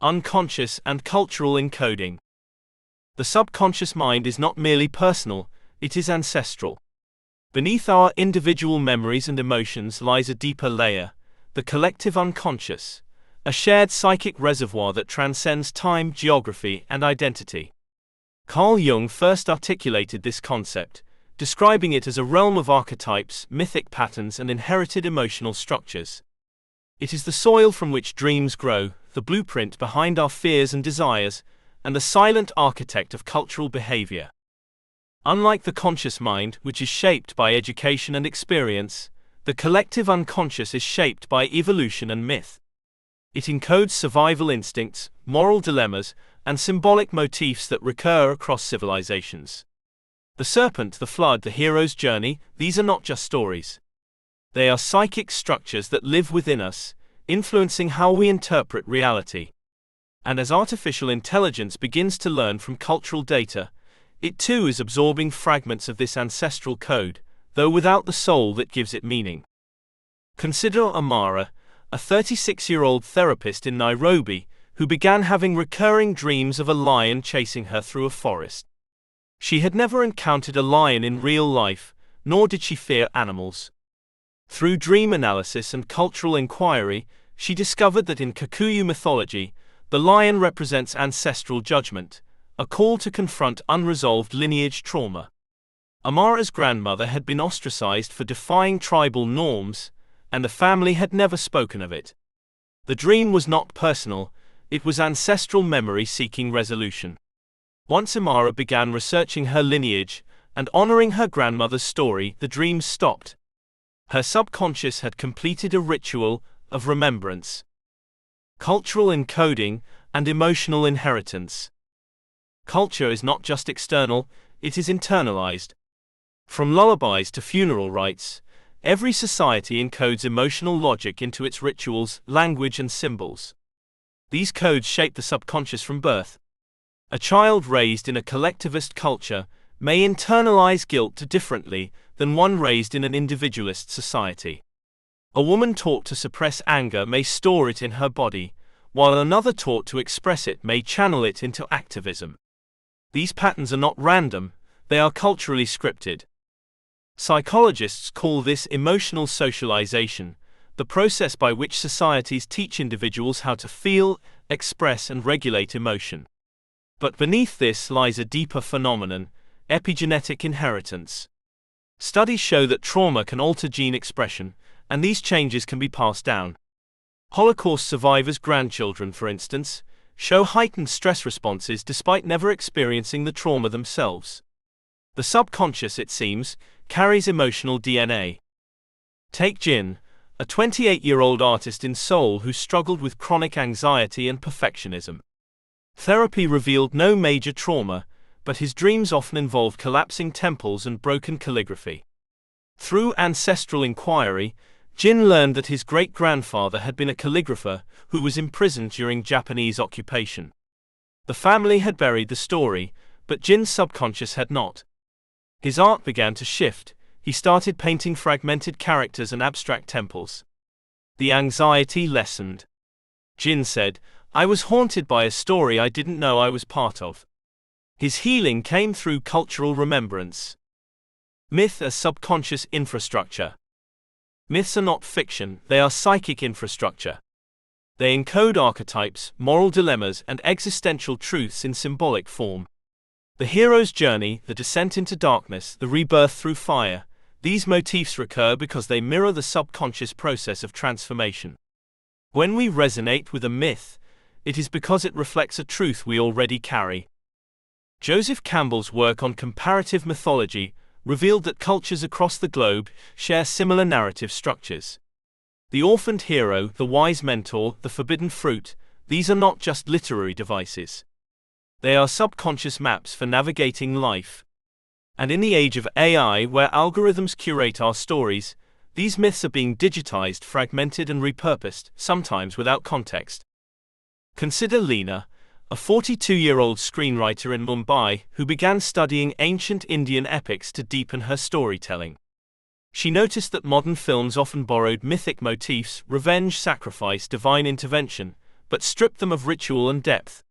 unconscious, and cultural encoding. The subconscious mind is not merely personal, it is ancestral. Beneath our individual memories and emotions lies a deeper layer, the collective unconscious, a shared psychic reservoir that transcends time, geography, and identity. Carl Jung first articulated this concept, describing it as a realm of archetypes, mythic patterns, and inherited emotional structures. It is the soil from which dreams grow, the blueprint behind our fears and desires, and the silent architect of cultural behavior. Unlike the conscious mind, which is shaped by education and experience, the collective unconscious is shaped by evolution and myth. It encodes survival instincts, moral dilemmas, and symbolic motifs that recur across civilizations. The serpent, the flood, the hero's journey, these are not just stories. They are psychic structures that live within us, influencing how we interpret reality. And as artificial intelligence begins to learn from cultural data, it too is absorbing fragments of this ancestral code, though without the soul that gives it meaning. Consider Amara, a 36-year-old therapist in Nairobi, who began having recurring dreams of a lion chasing her through a forest. She had never encountered a lion in real life, nor did she fear animals. Through dream analysis and cultural inquiry, she discovered that in Kikuyu mythology, the lion represents ancestral judgment, a call to confront unresolved lineage trauma. Amara's grandmother had been ostracized for defying tribal norms, and the family had never spoken of it. The dream was not personal, it was ancestral memory seeking resolution. Once Amara began researching her lineage and honoring her grandmother's story, the dreams stopped. Her subconscious had completed a ritual of remembrance. Cultural encoding and emotional inheritance. Culture is not just external, it is internalized. From lullabies to funeral rites, every society encodes emotional logic into its rituals, language, and symbols. These codes shape the subconscious from birth. A child raised in a collectivist culture may internalize guilt differently than one raised in an individualist society. A woman taught to suppress anger may store it in her body, while another taught to express it may channel it into activism. These patterns are not random, they are culturally scripted. Psychologists call this emotional socialization, the process by which societies teach individuals how to feel, express, and regulate emotion. But beneath this lies a deeper phenomenon, epigenetic inheritance. Studies show that trauma can alter gene expression, and these changes can be passed down. Holocaust survivors' grandchildren, for instance, show heightened stress responses despite never experiencing the trauma themselves. The subconscious, it seems, carries emotional DNA. Take Jin, a 28-year-old artist in Seoul who struggled with chronic anxiety and perfectionism. Therapy revealed no major trauma, but his dreams often involved collapsing temples and broken calligraphy. Through ancestral inquiry, Jin learned that his great-grandfather had been a calligrapher who was imprisoned during Japanese occupation. The family had buried the story, but Jin's subconscious had not. His art began to shift. He started painting fragmented characters and abstract temples. The anxiety lessened. Jin said, "I was haunted by a story I didn't know I was part of." His healing came through cultural remembrance. Myth as subconscious infrastructure. Myths are not fiction, they are psychic infrastructure. They encode archetypes, moral dilemmas, and existential truths in symbolic form. The hero's journey, the descent into darkness, the rebirth through fire, these motifs recur because they mirror the subconscious process of transformation. When we resonate with a myth, it is because it reflects a truth we already carry. Joseph Campbell's work on comparative mythology revealed that cultures across the globe share similar narrative structures. The orphaned hero, the wise mentor, the forbidden fruit, these are not just literary devices. They are subconscious maps for navigating life. And in the age of AI, where algorithms curate our stories, these myths are being digitized, fragmented, and repurposed, sometimes without context. Consider Leena, a 42-year-old screenwriter in Mumbai who began studying ancient Indian epics to deepen her storytelling. She noticed that modern films often borrowed mythic motifs: revenge, sacrifice, divine intervention, but stripped them of ritual and depth.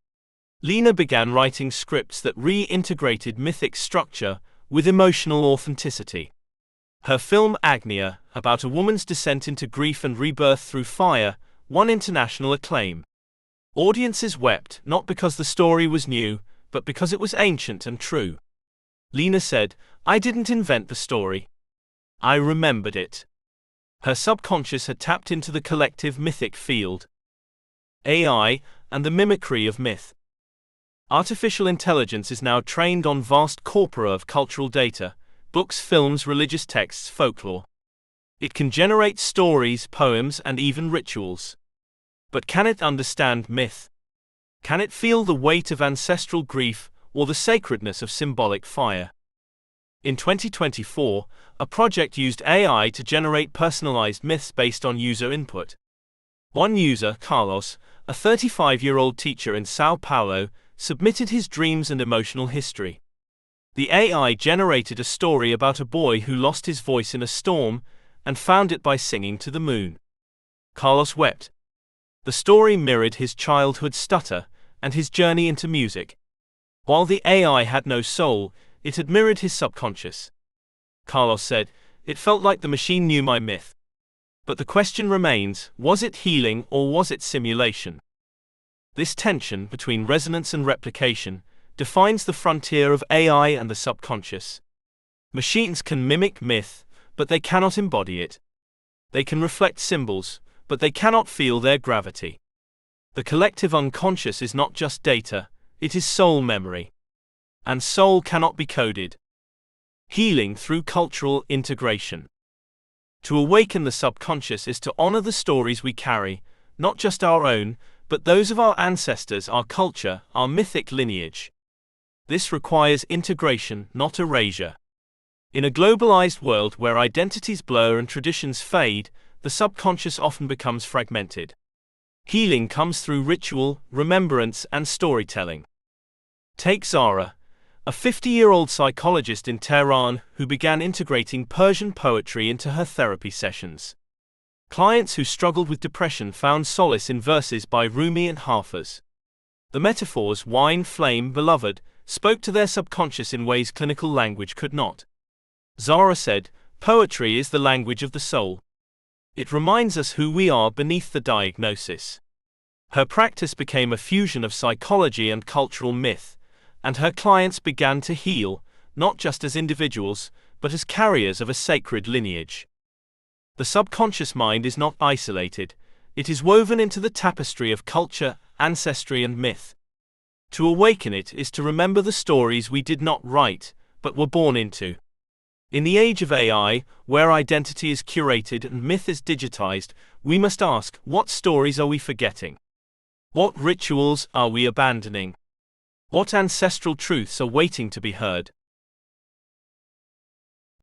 Lena began writing scripts that reintegrated mythic structure with emotional authenticity. Her film Agnia, about a woman's descent into grief and rebirth through fire, won international acclaim. Audiences wept not because the story was new, but because it was ancient and true. Lena said, "I didn't invent the story. I remembered it." Her subconscious had tapped into the collective mythic field. AI and the mimicry of myth. Artificial intelligence is now trained on vast corpora of cultural data, books, films, religious texts, folklore. It can generate stories, poems, and even rituals. But can it understand myth? Can it feel the weight of ancestral grief or the sacredness of symbolic fire? In 2024, a project used AI to generate personalized myths based on user input. One user, Carlos, a 35-year-old teacher in São Paulo, submitted his dreams and emotional history. The AI generated a story about a boy who lost his voice in a storm and found it by singing to the moon. Carlos wept. The story mirrored his childhood stutter and his journey into music. While the AI had no soul, it had mirrored his subconscious. Carlos said, "It felt like the machine knew my myth." But the question remains, was it healing or was it simulation? This tension between resonance and replication defines the frontier of AI and the subconscious. Machines can mimic myth, but they cannot embody it. They can reflect symbols, but they cannot feel their gravity. The collective unconscious is not just data, it is soul memory. And soul cannot be coded. Healing through cultural integration. To awaken the subconscious is to honor the stories we carry, not just our own, but those of our ancestors, our culture, our mythic lineage. This requires integration, not erasure. In a globalized world where identities blur and traditions fade, the subconscious often becomes fragmented. Healing comes through ritual, remembrance, and storytelling. Take Zara, a 50-year-old psychologist in Tehran who began integrating Persian poetry into her therapy sessions. Clients who struggled with depression found solace in verses by Rumi and Hafez. The metaphors wine, flame, beloved spoke to their subconscious in ways clinical language could not. Zara said, "Poetry is the language of the soul. It reminds us who we are beneath the diagnosis." Her practice became a fusion of psychology and cultural myth, and her clients began to heal, not just as individuals, but as carriers of a sacred lineage. The subconscious mind is not isolated, it is woven into the tapestry of culture, ancestry, and myth. To awaken it is to remember the stories we did not write, but were born into. In the age of AI, where identity is curated and myth is digitized, we must ask, what stories are we forgetting? What rituals are we abandoning? What ancestral truths are waiting to be heard?